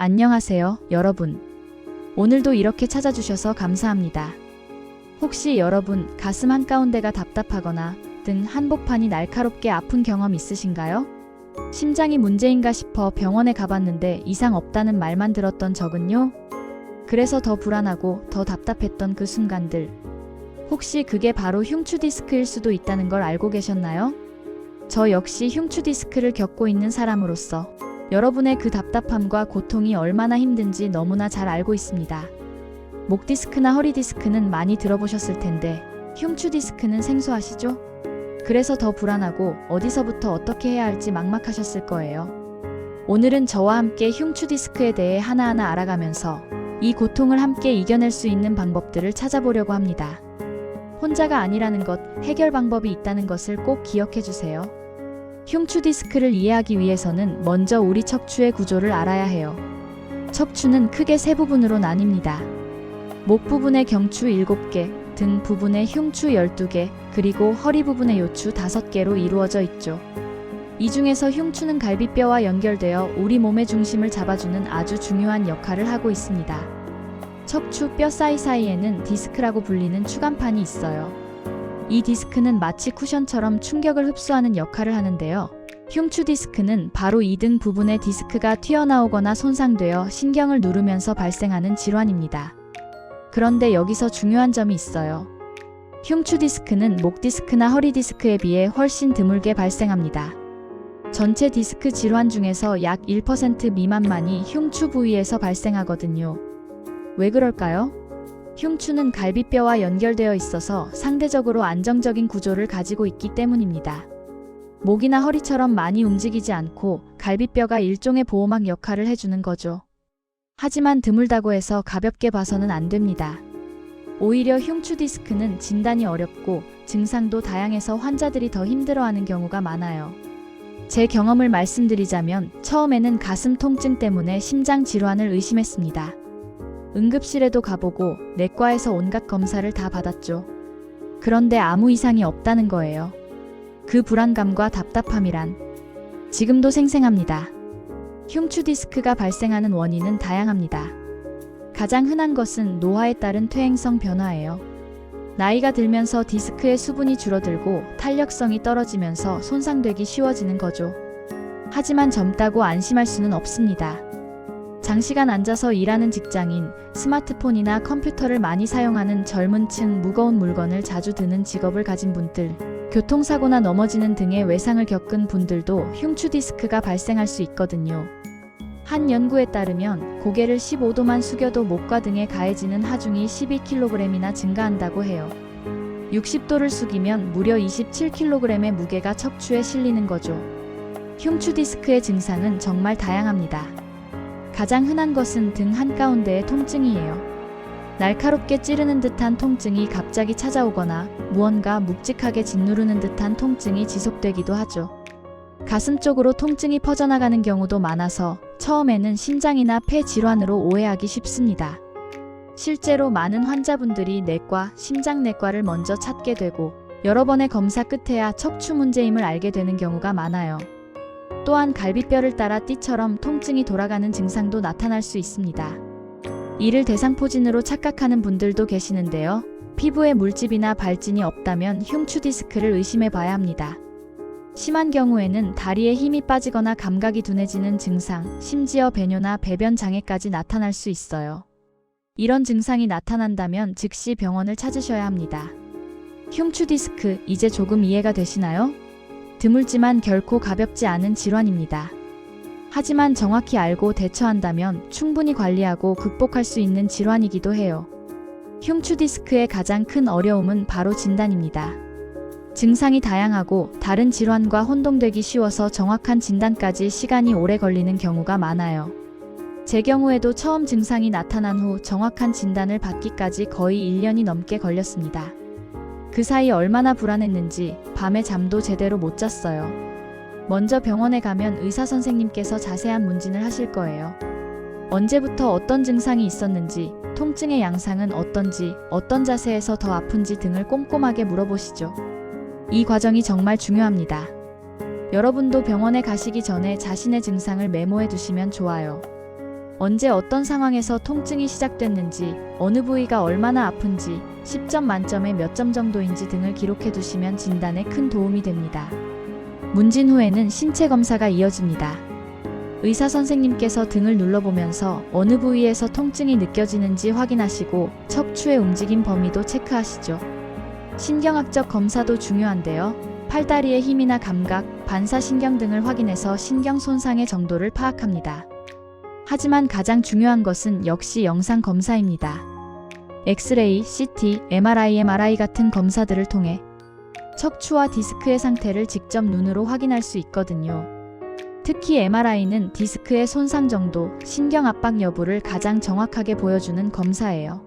안녕하세요, 여러분. 오늘도 이렇게 찾아주셔서 감사합니다. 혹시 여러분 가슴 한가운데가 답답하거나 등 한복판이 날카롭게 아픈 경험 있으신가요? 심장이 문제인가 싶어 병원에 가봤는데 이상 없다는 말만 들었던 적은요? 그래서 더 불안하고 더 답답했던 그 순간들. 혹시 그게 바로 흉추 디스크일 수도 있다는 걸 알고 계셨나요? 저 역시 흉추 디스크를 겪고 있는 사람으로서 여러분의 그 답답함과 고통이 얼마나 힘든지 너무나 잘 알고 있습니다. 목 디스크나 허리 디스크는 많이 들어보셨을 텐데 흉추 디스크는 생소하시죠? 그래서 더 불안하고 어디서부터 어떻게 해야 할지 막막하셨을 거예요. 오늘은 저와 함께 흉추 디스크에 대해 하나하나 알아가면서 이 고통을 함께 이겨낼 수 있는 방법들을 찾아보려고 합니다. 혼자가 아니라는 것, 해결 방법이 있다는 것을 꼭 기억해 주세요. 흉추 디스크를 이해하기 위해서는 먼저 우리 척추의 구조를 알아야 해요. 척추는 크게 세 부분으로 나뉩니다. 목 부분의 경추 7개, 등 부분의 흉추 12개, 그리고 허리 부분의 요추 5개로 이루어져 있죠. 이 중에서 흉추는 갈비뼈와 연결되어 우리 몸의 중심을 잡아주는 아주 중요한 역할을 하고 있습니다. 척추 뼈 사이사이에는 디스크라고 불리는 추간판이 있어요. 이 디스크는 마치 쿠션처럼 충격을 흡수하는 역할을 하는데요. 흉추 디스크는 바로 이 등 부분의 디스크가 튀어나오거나 손상되어 신경을 누르면서 발생하는 질환입니다. 그런데 여기서 중요한 점이 있어요. 흉추 디스크는 목 디스크나 허리 디스크에 비해 훨씬 드물게 발생합니다. 전체 디스크 질환 중에서 약 1% 미만만이 흉추 부위에서 발생하거든요. 왜 그럴까요? 흉추는 갈비뼈와 연결되어 있어서 상대적으로 안정적인 구조를 가지고 있기 때문입니다. 목이나 허리처럼 많이 움직이지 않고 갈비뼈가 일종의 보호막 역할을 해주는 거죠. 하지만 드물다고 해서 가볍게 봐서는 안 됩니다. 오히려 흉추 디스크는 진단이 어렵고 증상도 다양해서 환자들이 더 힘들어하는 경우가 많아요. 제 경험을 말씀드리자면 처음에는 가슴 통증 때문에 심장 질환을 의심했습니다. 응급실에도 가보고 내과에서 온갖 검사를 다 받았죠. 그런데 아무 이상이 없다는 거예요. 그 불안감과 답답함이란 지금도 생생합니다. 흉추 디스크가 발생하는 원인은 다양합니다. 가장 흔한 것은 노화에 따른 퇴행성 변화예요. 나이가 들면서 디스크의 수분이 줄어들고 탄력성이 떨어지면서 손상되기 쉬워지는 거죠. 하지만 젊다고 안심할 수는 없습니다. 장시간 앉아서 일하는 직장인, 스마트폰이나 컴퓨터를 많이 사용하는 젊은 층, 무거운 물건을 자주 드는 직업을 가진 분들, 교통사고나 넘어지는 등의 외상을 겪은 분들도 흉추 디스크가 발생할 수 있거든요. 한 연구에 따르면 고개를 15도만 숙여도 목과 등에 가해지는 하중이 12kg이나 증가한다고 해요. 60도를 숙이면 무려 27kg의 무게가 척추에 실리는 거죠. 흉추 디스크의 증상은 정말 다양합니다. 가장 흔한 것은 등 한가운데의 통증이에요. 날카롭게 찌르는 듯한 통증이 갑자기 찾아오거나 무언가 묵직하게 짓누르는 듯한 통증이 지속되기도 하죠. 가슴 쪽으로 통증이 퍼져나가는 경우도 많아서 처음에는 심장이나 폐 질환으로 오해하기 쉽습니다. 실제로 많은 환자분들이 내과, 심장내과를 먼저 찾게 되고 여러 번의 검사 끝에야 척추 문제임을 알게 되는 경우가 많아요. 또한 갈비뼈를 따라 띠처럼 통증이 돌아가는 증상도 나타날 수 있습니다. 이를 대상포진으로 착각하는 분들도 계시는데요. 피부에 물집이나 발진이 없다면 흉추 디스크를 의심해 봐야 합니다. 심한 경우에는 다리에 힘이 빠지거나 감각이 둔해지는 증상, 심지어 배뇨나 배변 장애까지 나타날 수 있어요. 이런 증상이 나타난다면 즉시 병원을 찾으셔야 합니다. 흉추 디스크, 이제 조금 이해가 되시나요? 드물지만 결코 가볍지 않은 질환입니다. 하지만 정확히 알고 대처한다면 충분히 관리하고 극복할 수 있는 질환이기도 해요. 흉추 디스크의 가장 큰 어려움은 바로 진단입니다. 증상이 다양하고 다른 질환과 혼동되기 쉬워서 정확한 진단까지 시간이 오래 걸리는 경우가 많아요. 제 경우에도 처음 증상이 나타난 후 정확한 진단을 받기까지 거의 1년이 넘게 걸렸습니다. 그 사이 얼마나 불안했는지 밤에 잠도 제대로 못 잤어요. 먼저 병원에 가면 의사 선생님께서 자세한 문진을 하실 거예요. 언제부터 어떤 증상이 있었는지, 통증의 양상은 어떤지, 어떤 자세에서 더 아픈지 등을 꼼꼼하게 물어보시죠. 이 과정이 정말 중요합니다. 여러분도 병원에 가시기 전에 자신의 증상을 메모해 두시면 좋아요. 언제 어떤 상황에서 통증이 시작됐는지, 어느 부위가 얼마나 아픈지, 10점 만점에 몇 점 정도인지 등을 기록해 두시면 진단에 큰 도움이 됩니다. 문진 후에는 신체 검사가 이어집니다. 의사 선생님께서 등을 눌러보면서 어느 부위에서 통증이 느껴지는지 확인하시고 척추의 움직임 범위도 체크하시죠. 신경학적 검사도 중요한데요. 팔다리의 힘이나 감각, 반사신경 등을 확인해서 신경 손상의 정도를 파악합니다. 하지만 가장 중요한 것은 역시 영상 검사입니다. 엑스레이, CT, MRI 같은 검사들을 통해 척추와 디스크의 상태를 직접 눈으로 확인할 수 있거든요. 특히 MRI는 디스크의 손상 정도, 신경 압박 여부를 가장 정확하게 보여주는 검사예요.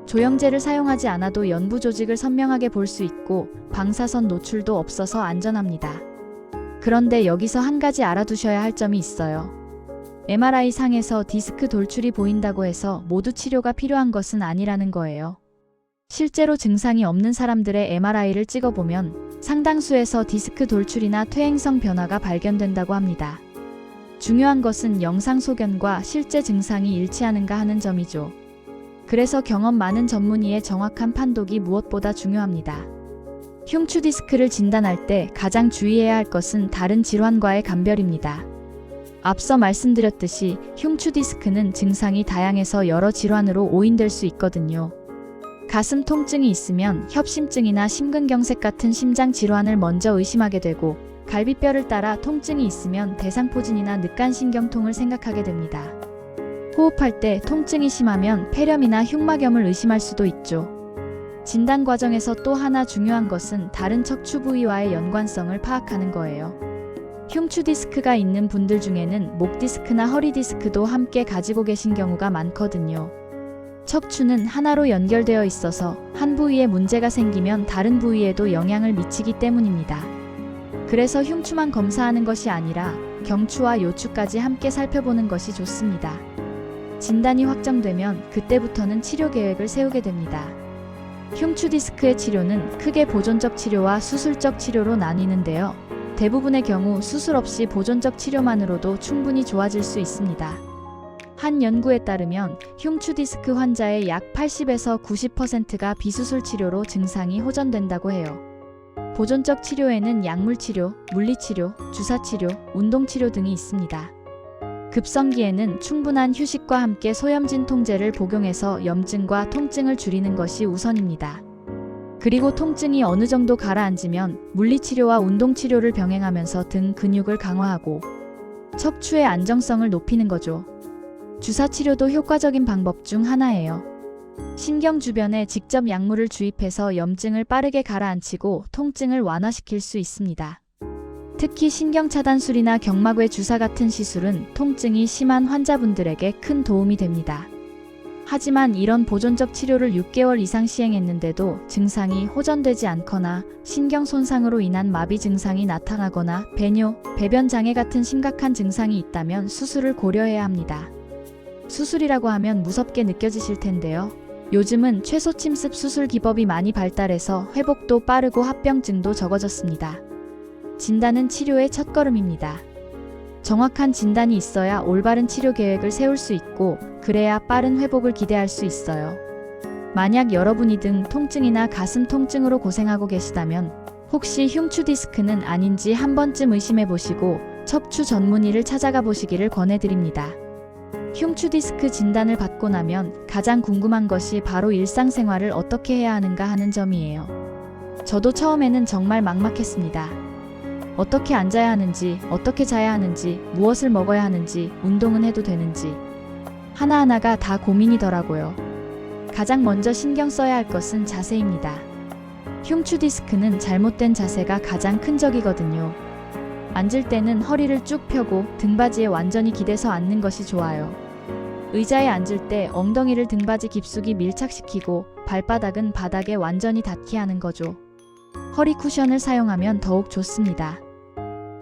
조영제를 사용하지 않아도 연부 조직을 선명하게 볼 수 있고 방사선 노출도 없어서 안전합니다. 그런데 여기서 한 가지 알아두셔야 할 점이 있어요. MRI 상에서 디스크 돌출이 보인다고 해서 모두 치료가 필요한 것은 아니라는 거예요. 실제로 증상이 없는 사람들의 MRI를 찍어보면 상당수에서 디스크 돌출이나 퇴행성 변화가 발견된다고 합니다. 중요한 것은 영상 소견과 실제 증상이 일치하는가 하는 점이죠. 그래서 경험 많은 전문의의 정확한 판독이 무엇보다 중요합니다. 흉추 디스크를 진단할 때 가장 주의해야 할 것은 다른 질환과의 감별입니다. 앞서 말씀드렸듯이 흉추 디스크는 증상이 다양해서 여러 질환으로 오인될 수 있거든요. 가슴 통증이 있으면 협심증이나 심근경색 같은 심장 질환을 먼저 의심하게 되고, 갈비뼈를 따라 통증이 있으면 대상포진이나 늑간신경통을 생각하게 됩니다. 호흡할 때 통증이 심하면 폐렴이나 흉막염을 의심할 수도 있죠. 진단 과정에서 또 하나 중요한 것은 다른 척추 부위와의 연관성을 파악하는 거예요. 흉추 디스크가 있는 분들 중에는 목 디스크나 허리 디스크도 함께 가지고 계신 경우가 많거든요. 척추는 하나로 연결되어 있어서 한 부위에 문제가 생기면 다른 부위에도 영향을 미치기 때문입니다. 그래서 흉추만 검사하는 것이 아니라 경추와 요추까지 함께 살펴보는 것이 좋습니다. 진단이 확정되면 그때부터는 치료 계획을 세우게 됩니다. 흉추 디스크의 치료는 크게 보존적 치료와 수술적 치료로 나뉘는데요. 대부분의 경우 수술 없이 보존적 치료만으로도 충분히 좋아질 수 있습니다. 한 연구에 따르면 흉추 디스크 환자의 약 80에서 90%가 비수술 치료로 증상이 호전된다고 해요. 보존적 치료에는 약물 치료, 물리치료, 주사치료, 운동치료 등이 있습니다. 급성기에는 충분한 휴식과 함께 소염진 통제를 복용해서 염증과 통증을 줄이는 것이 우선입니다. 그리고 통증이 어느 정도 가라앉으면 물리치료와 운동치료를 병행하면서 등 근육을 강화하고 척추의 안정성을 높이는 거죠. 주사치료도 효과적인 방법 중 하나예요. 신경 주변에 직접 약물을 주입해서 염증을 빠르게 가라앉히고 통증을 완화시킬 수 있습니다. 특히 신경차단술이나 경막외 주사 같은 시술은 통증이 심한 환자분들에게 큰 도움이 됩니다. 하지만 이런 보존적 치료를 6개월 이상 시행했는데도 증상이 호전되지 않거나 신경 손상으로 인한 마비 증상이 나타나거나 배뇨, 배변 장애 같은 심각한 증상이 있다면 수술을 고려해야 합니다. 수술이라고 하면 무섭게 느껴지실 텐데요. 요즘은 최소 침습 수술 기법이 많이 발달해서 회복도 빠르고 합병증도 적어졌습니다. 진단은 치료의 첫걸음입니다. 정확한 진단이 있어야 올바른 치료 계획을 세울 수 있고, 그래야 빠른 회복을 기대할 수 있어요. 만약 여러분이 등 통증이나 가슴 통증으로 고생하고 계시다면 혹시 흉추 디스크는 아닌지 한 번쯤 의심해 보시고 척추 전문의를 찾아가 보시기를 권해드립니다. 흉추 디스크 진단을 받고 나면 가장 궁금한 것이 바로 일상생활을 어떻게 해야 하는가 하는 점이에요. 저도 처음에는 정말 막막했습니다. 어떻게 앉아야 하는지, 어떻게 자야 하는지, 무엇을 먹어야 하는지, 운동은 해도 되는지 하나하나가 다 고민이더라고요. 가장 먼저 신경 써야 할 것은 자세입니다. 흉추 디스크는 잘못된 자세가 가장 큰 적이거든요. 앉을 때는 허리를 쭉 펴고 등받이에 완전히 기대서 앉는 것이 좋아요. 의자에 앉을 때 엉덩이를 등받이 깊숙이 밀착시키고 발바닥은 바닥에 완전히 닿게 하는 거죠. 허리 쿠션을 사용하면 더욱 좋습니다.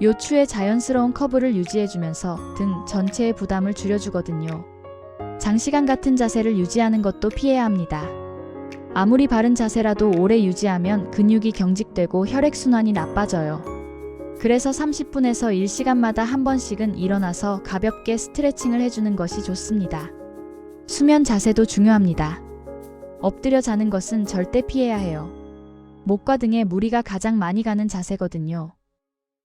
요추의 자연스러운 커브를 유지해주면서 등 전체의 부담을 줄여주거든요. 장시간 같은 자세를 유지하는 것도 피해야 합니다. 아무리 바른 자세라도 오래 유지하면 근육이 경직되고 혈액순환이 나빠져요. 그래서 30분에서 1시간마다 한 번씩은 일어나서 가볍게 스트레칭을 해주는 것이 좋습니다. 수면 자세도 중요합니다. 엎드려 자는 것은 절대 피해야 해요. 목과 등에 무리가 가장 많이 가는 자세거든요.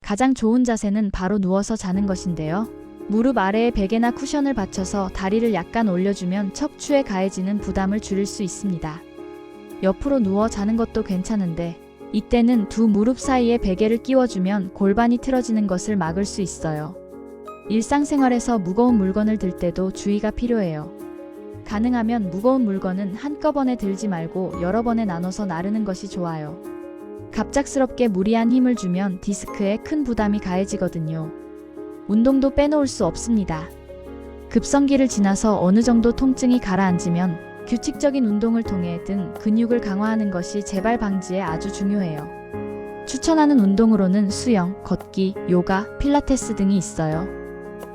가장 좋은 자세는 바로 누워서 자는 것인데요. 무릎 아래에 베개나 쿠션을 받쳐서 다리를 약간 올려주면 척추에 가해지는 부담을 줄일 수 있습니다. 옆으로 누워 자는 것도 괜찮은데 이때는 두 무릎 사이에 베개를 끼워주면 골반이 틀어지는 것을 막을 수 있어요. 일상생활에서 무거운 물건을 들 때도 주의가 필요해요. 가능하면 무거운 물건은 한꺼번에 들지 말고 여러 번에 나눠서 나르는 것이 좋아요. 갑작스럽게 무리한 힘을 주면 디스크에 큰 부담이 가해지거든요. 운동도 빼놓을 수 없습니다. 급성기를 지나서 어느 정도 통증이 가라앉으면 규칙적인 운동을 통해 등 근육을 강화하는 것이 재발 방지에 아주 중요해요. 추천하는 운동으로는 수영, 걷기, 요가, 필라테스 등이 있어요.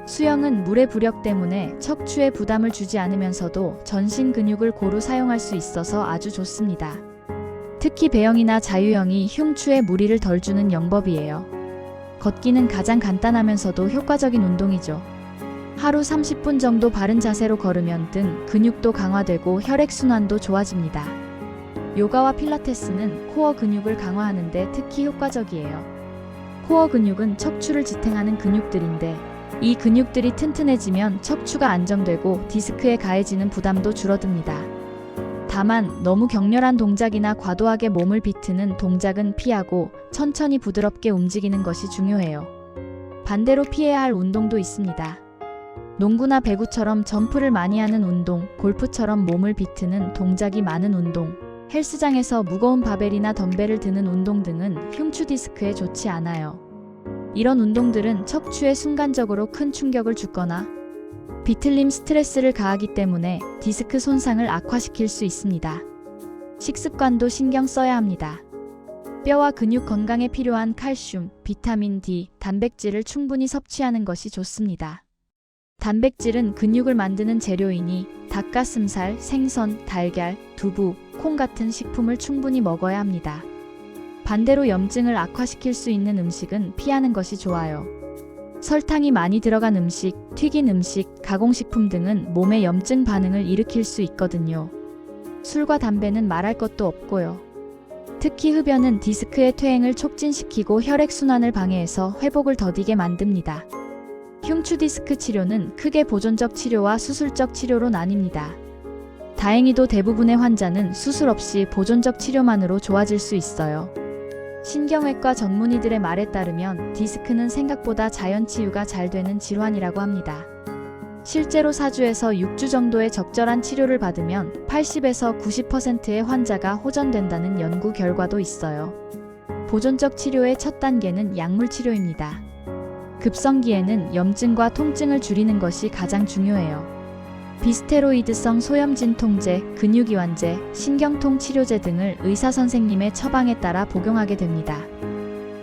수영은 물의 부력 때문에 척추에 부담을 주지 않으면서도 전신 근육을 고루 사용할 수 있어서 아주 좋습니다. 특히 배영이나 자유형이 흉추에 무리를 덜 주는 영법이에요. 걷기는 가장 간단하면서도 효과적인 운동이죠. 하루 30분 정도 바른 자세로 걸으면 등 근육도 강화되고 혈액순환도 좋아집니다. 요가와 필라테스는 코어 근육을 강화하는데 특히 효과적이에요. 코어 근육은 척추를 지탱하는 근육들인데 이 근육들이 튼튼해지면 척추가 안정되고 디스크에 가해지는 부담도 줄어듭니다. 다만 너무 격렬한 동작이나 과도하게 몸을 비트는 동작은 피하고 천천히 부드럽게 움직이는 것이 중요해요. 반대로 피해야 할 운동도 있습니다. 농구나 배구처럼 점프를 많이 하는 운동, 골프처럼 몸을 비트는 동작이 많은 운동, 헬스장에서 무거운 바벨이나 덤벨을 드는 운동 등은 흉추 디스크에 좋지 않아요. 이런 운동들은 척추에 순간적으로 큰 충격을 주거나 비틀림 스트레스를 가하기 때문에 디스크 손상을 악화시킬 수 있습니다. 식습관도 신경 써야 합니다. 뼈와 근육 건강에 필요한 칼슘, 비타민 D, 단백질을 충분히 섭취하는 것이 좋습니다. 단백질은 근육을 만드는 재료이니 닭가슴살, 생선, 달걀, 두부, 콩 같은 식품을 충분히 먹어야 합니다. 반대로 염증을 악화시킬 수 있는 음식은 피하는 것이 좋아요. 설탕이 많이 들어간 음식, 튀긴 음식, 가공식품 등은 몸에 염증 반응을 일으킬 수 있거든요. 술과 담배는 말할 것도 없고요. 특히 흡연은 디스크의 퇴행을 촉진시키고 혈액순환을 방해해서 회복을 더디게 만듭니다. 흉추 디스크 치료는 크게 보존적 치료와 수술적 치료로 나뉩니다. 다행히도 대부분의 환자는 수술 없이 보존적 치료만으로 좋아질 수 있어요. 신경외과 전문의들의 말에 따르면 디스크는 생각보다 자연 치유가 잘 되는 질환이라고 합니다. 실제로 4주에서 6주 정도의 적절한 치료를 받으면 80에서 90%의 환자가 호전된다는 연구 결과도 있어요. 보존적 치료의 첫 단계는 약물 치료입니다. 급성기에는 염증과 통증을 줄이는 것이 가장 중요해요. 비스테로이드성 소염진통제, 근육이완제, 신경통 치료제 등을 의사 선생님의 처방에 따라 복용하게 됩니다.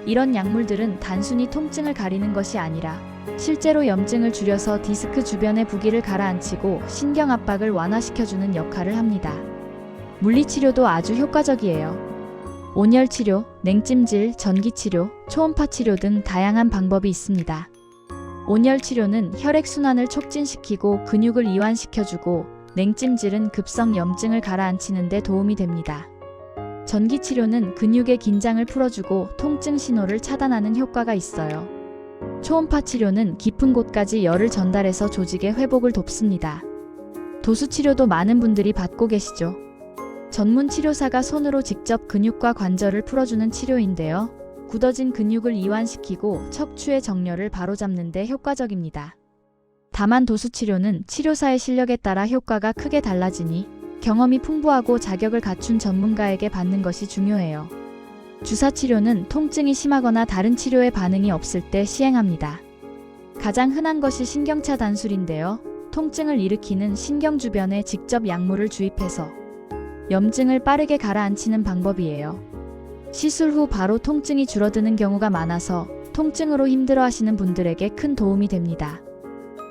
이런 약물들은 단순히 통증을 가리는 것이 아니라 실제로 염증을 줄여서 디스크 주변의 부기를 가라앉히고 신경 압박을 완화시켜주는 역할을 합니다. 물리치료도 아주 효과적이에요. 온열치료, 냉찜질, 전기치료, 초음파 치료 등 다양한 방법이 있습니다. 온열치료는 혈액순환을 촉진시키고 근육을 이완시켜주고 냉찜질은 급성 염증을 가라앉히는 데 도움이 됩니다. 전기치료는 근육의 긴장을 풀어주고 통증 신호를 차단하는 효과가 있어요. 초음파 치료는 깊은 곳까지 열을 전달해서 조직의 회복을 돕습니다. 도수치료도 많은 분들이 받고 계시죠. 전문 치료사가 손으로 직접 근육과 관절을 풀어주는 치료인데요. 굳어진 근육을 이완시키고 척추의 정렬을 바로잡는 데 효과적입니다. 다만 도수치료는 치료사의 실력에 따라 효과가 크게 달라지니 경험이 풍부하고 자격을 갖춘 전문가에게 받는 것이 중요해요. 주사치료는 통증이 심하거나 다른 치료에 반응이 없을 때 시행합니다. 가장 흔한 것이 신경차 단술인데요. 통증을 일으키는 신경 주변에 직접 약물을 주입해서 염증을 빠르게 가라앉히는 방법이에요. 시술 후 바로 통증이 줄어드는 경우가 많아서 통증으로 힘들어하시는 분들에게 큰 도움이 됩니다.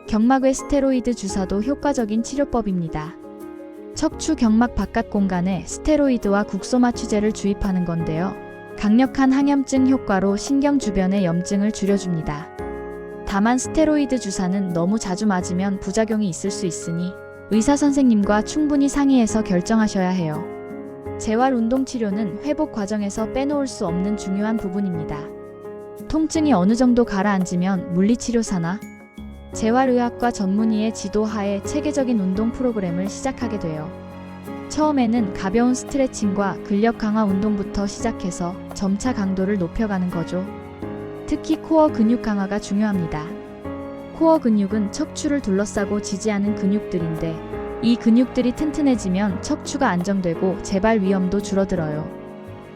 경막외 스테로이드 주사도 효과적인 치료법입니다. 척추 경막 바깥 공간에 스테로이드와 국소마취제를 주입하는 건데요. 강력한 항염증 효과로 신경 주변의 염증을 줄여줍니다. 다만 스테로이드 주사는 너무 자주 맞으면 부작용이 있을 수 있으니 의사 선생님과 충분히 상의해서 결정하셔야 해요. 재활 운동 치료는 회복 과정에서 빼놓을 수 없는 중요한 부분입니다. 통증이 어느 정도 가라앉으면 물리치료사나 재활의학과 전문의의 지도하에 체계적인 운동 프로그램을 시작하게 돼요. 처음에는 가벼운 스트레칭과 근력 강화 운동부터 시작해서 점차 강도를 높여가는 거죠. 특히 코어 근육 강화가 중요합니다. 코어 근육은 척추를 둘러싸고 지지하는 근육들인데 이 근육들이 튼튼해지면 척추가 안정되고 재발 위험도 줄어들어요.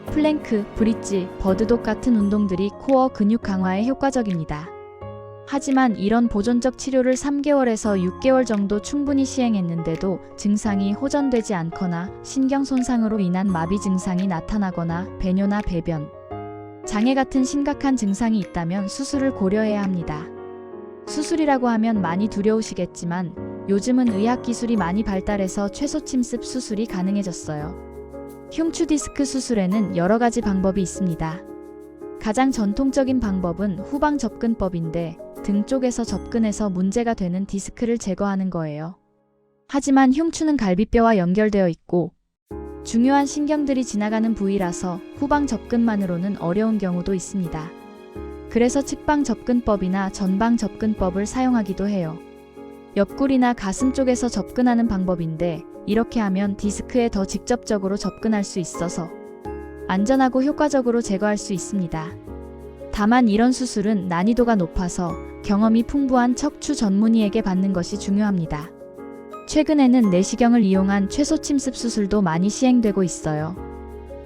플랭크, 브릿지, 버드독 같은 운동들이 코어 근육 강화에 효과적입니다. 하지만 이런 보존적 치료를 3개월에서 6개월 정도 충분히 시행했는데도 증상이 호전되지 않거나 신경 손상으로 인한 마비 증상이 나타나거나 배뇨나 배변, 장애 같은 심각한 증상이 있다면 수술을 고려해야 합니다. 수술이라고 하면 많이 두려우시겠지만 요즘은 의학기술이 많이 발달해서 최소침습 수술이 가능해졌어요. 흉추 디스크 수술에는 여러 가지 방법이 있습니다. 가장 전통적인 방법은 후방 접근법인데 등 쪽에서 접근해서 문제가 되는 디스크를 제거하는 거예요. 하지만 흉추는 갈비뼈와 연결되어 있고 중요한 신경들이 지나가는 부위라서 후방 접근만으로는 어려운 경우도 있습니다. 그래서 측방 접근법이나 전방 접근법을 사용하기도 해요. 옆구리나 가슴 쪽에서 접근하는 방법인데 이렇게 하면 디스크에 더 직접적으로 접근할 수 있어서 안전하고 효과적으로 제거할 수 있습니다. 다만 이런 수술은 난이도가 높아서 경험이 풍부한 척추 전문의에게 받는 것이 중요합니다. 최근에는 내시경을 이용한 최소침습 수술도 많이 시행되고 있어요.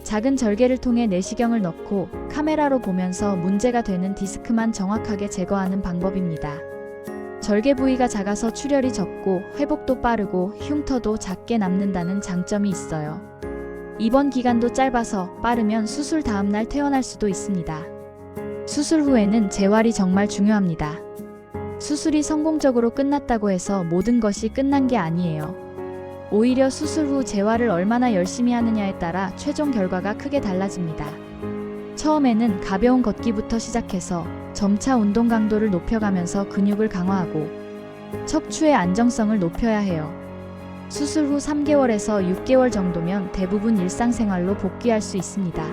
작은 절개를 통해 내시경을 넣고 카메라로 보면서 문제가 되는 디스크만 정확하게 제거하는 방법입니다. 절개 부위가 작아서 출혈이 적고 회복도 빠르고 흉터도 작게 남는다는 장점이 있어요. 입원 기간도 짧아서 빠르면 수술 다음날 퇴원할 수도 있습니다. 수술 후에는 재활이 정말 중요합니다. 수술이 성공적으로 끝났다고 해서 모든 것이 끝난 게 아니에요. 오히려 수술 후 재활을 얼마나 열심히 하느냐에 따라 최종 결과가 크게 달라집니다. 처음에는 가벼운 걷기부터 시작해서 점차 운동 강도를 높여가면서 근육을 강화하고 척추의 안정성을 높여야 해요. 수술 후 3개월에서 6개월 정도면 대부분 일상생활로 복귀할 수 있습니다.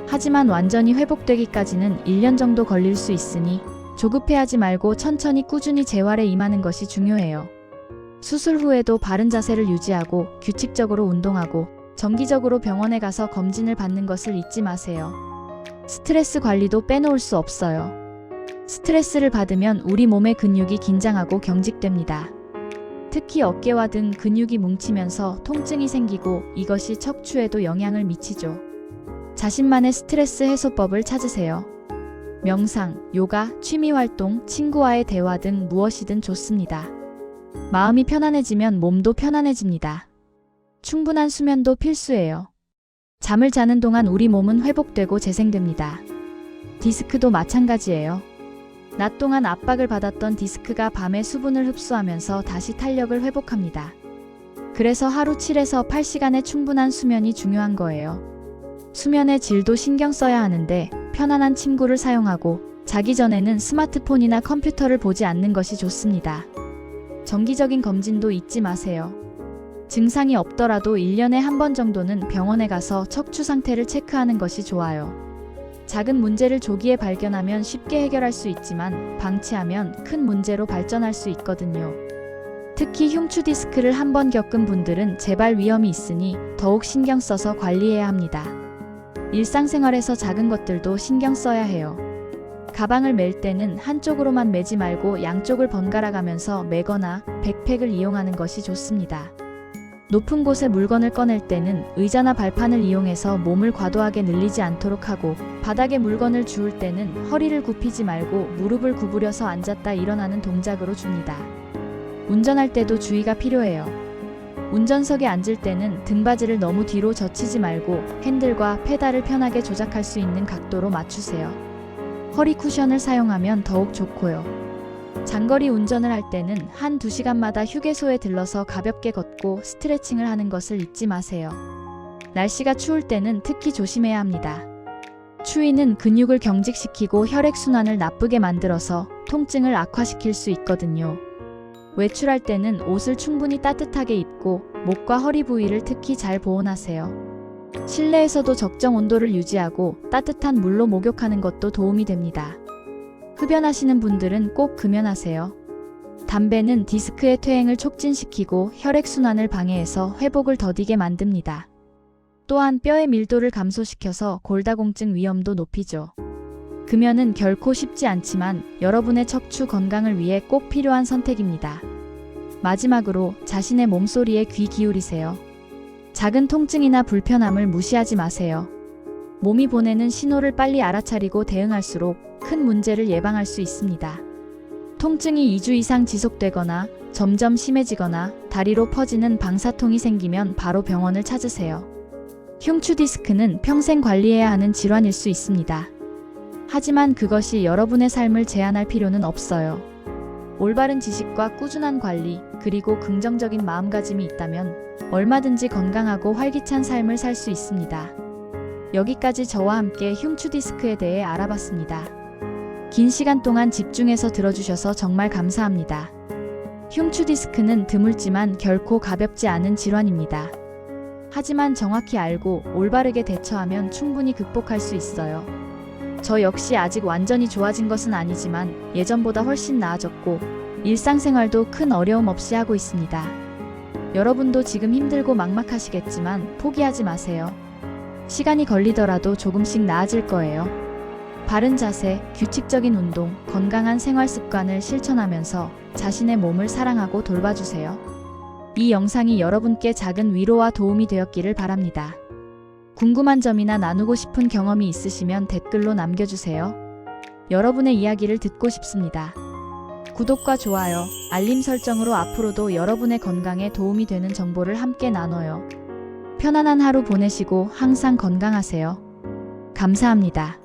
하지만 완전히 회복되기까지는 1년 정도 걸릴 수 있으니 조급해하지 말고 천천히 꾸준히 재활에 임하는 것이 중요해요. 수술 후에도 바른 자세를 유지하고 규칙적으로 운동하고 정기적으로 병원에 가서 검진을 받는 것을 잊지 마세요. 스트레스 관리도 빼놓을 수 없어요. 스트레스를 받으면 우리 몸의 근육이 긴장하고 경직됩니다. 특히 어깨와 등 근육이 뭉치면서 통증이 생기고 이것이 척추에도 영향을 미치죠. 자신만의 스트레스 해소법을 찾으세요. 명상, 요가, 취미활동, 친구와의 대화 등 무엇이든 좋습니다. 마음이 편안해지면 몸도 편안해집니다. 충분한 수면도 필수예요. 잠을 자는 동안 우리 몸은 회복되고 재생됩니다. 디스크도 마찬가지예요. 낮 동안 압박을 받았던 디스크가 밤에 수분을 흡수하면서 다시 탄력을 회복합니다. 그래서 하루 7에서 8시간의 충분한 수면이 중요한 거예요. 수면의 질도 신경 써야 하는데 편안한 침구를 사용하고 자기 전에는 스마트폰이나 컴퓨터를 보지 않는 것이 좋습니다. 정기적인 검진도 잊지 마세요. 증상이 없더라도 1년에 한 번 정도는 병원에 가서 척추 상태를 체크하는 것이 좋아요. 작은 문제를 조기에 발견하면 쉽게 해결할 수 있지만 방치하면 큰 문제로 발전할 수 있거든요. 특히 흉추 디스크를 한 번 겪은 분들은 재발 위험이 있으니 더욱 신경 써서 관리해야 합니다. 일상생활에서 작은 것들도 신경 써야 해요. 가방을 멜 때는 한쪽으로만 매지 말고 양쪽을 번갈아 가면서 매거나 백팩을 이용하는 것이 좋습니다. 높은 곳에 물건을 꺼낼 때는 의자나 발판을 이용해서 몸을 과도하게 늘리지 않도록 하고 바닥에 물건을 주울 때는 허리를 굽히지 말고 무릎을 구부려서 앉았다 일어나는 동작으로 줍니다. 운전할 때도 주의가 필요해요. 운전석에 앉을 때는 등받이를 너무 뒤로 젖히지 말고 핸들과 페달을 편하게 조작할 수 있는 각도로 맞추세요. 허리 쿠션을 사용하면 더욱 좋고요. 장거리 운전을 할 때는 한 2시간마다 휴게소에 들러서 가볍게 걷고 스트레칭을 하는 것을 잊지 마세요. 날씨가 추울 때는 특히 조심해야 합니다. 추위는 근육을 경직시키고 혈액순환을 나쁘게 만들어서 통증을 악화시킬 수 있거든요. 외출할 때는 옷을 충분히 따뜻하게 입고 목과 허리 부위를 특히 잘 보온하세요. 실내에서도 적정 온도를 유지하고 따뜻한 물로 목욕하는 것도 도움이 됩니다. 흡연하시는 분들은 꼭 금연하세요. 담배는 디스크의 퇴행을 촉진시키고 혈액순환을 방해해서 회복을 더디게 만듭니다. 또한 뼈의 밀도를 감소시켜서 골다공증 위험도 높이죠. 금연은 결코 쉽지 않지만 여러분의 척추 건강을 위해 꼭 필요한 선택입니다. 마지막으로 자신의 몸소리에 귀 기울이세요. 작은 통증이나 불편함을 무시하지 마세요. 몸이 보내는 신호를 빨리 알아차리고 대응할수록 큰 문제를 예방할 수 있습니다. 통증이 2주 이상 지속되거나 점점 심해지거나 다리로 퍼지는 방사통이 생기면 바로 병원을 찾으세요. 흉추 디스크는 평생 관리해야 하는 질환일 수 있습니다. 하지만 그것이 여러분의 삶을 제한할 필요는 없어요. 올바른 지식과 꾸준한 관리, 그리고 긍정적인 마음가짐이 있다면 얼마든지 건강하고 활기찬 삶을 살 수 있습니다. 여기까지 저와 함께 흉추 디스크에 대해 알아봤습니다. 긴 시간 동안 집중해서 들어주셔서 정말 감사합니다. 흉추 디스크는 드물지만 결코 가볍지 않은 질환입니다. 하지만 정확히 알고 올바르게 대처하면 충분히 극복할 수 있어요. 저 역시 아직 완전히 좋아진 것은 아니지만 예전보다 훨씬 나아졌고 일상생활도 큰 어려움 없이 하고 있습니다. 여러분도 지금 힘들고 막막하시겠지만 포기하지 마세요. 시간이 걸리더라도 조금씩 나아질 거예요. 바른 자세, 규칙적인 운동, 건강한 생활 습관을 실천하면서 자신의 몸을 사랑하고 돌봐주세요. 이 영상이 여러분께 작은 위로와 도움이 되었기를 바랍니다. 궁금한 점이나 나누고 싶은 경험이 있으시면 댓글로 남겨주세요. 여러분의 이야기를 듣고 싶습니다. 구독과 좋아요, 알림 설정으로 앞으로도 여러분의 건강에 도움이 되는 정보를 함께 나눠요. 편안한 하루 보내시고 항상 건강하세요. 감사합니다.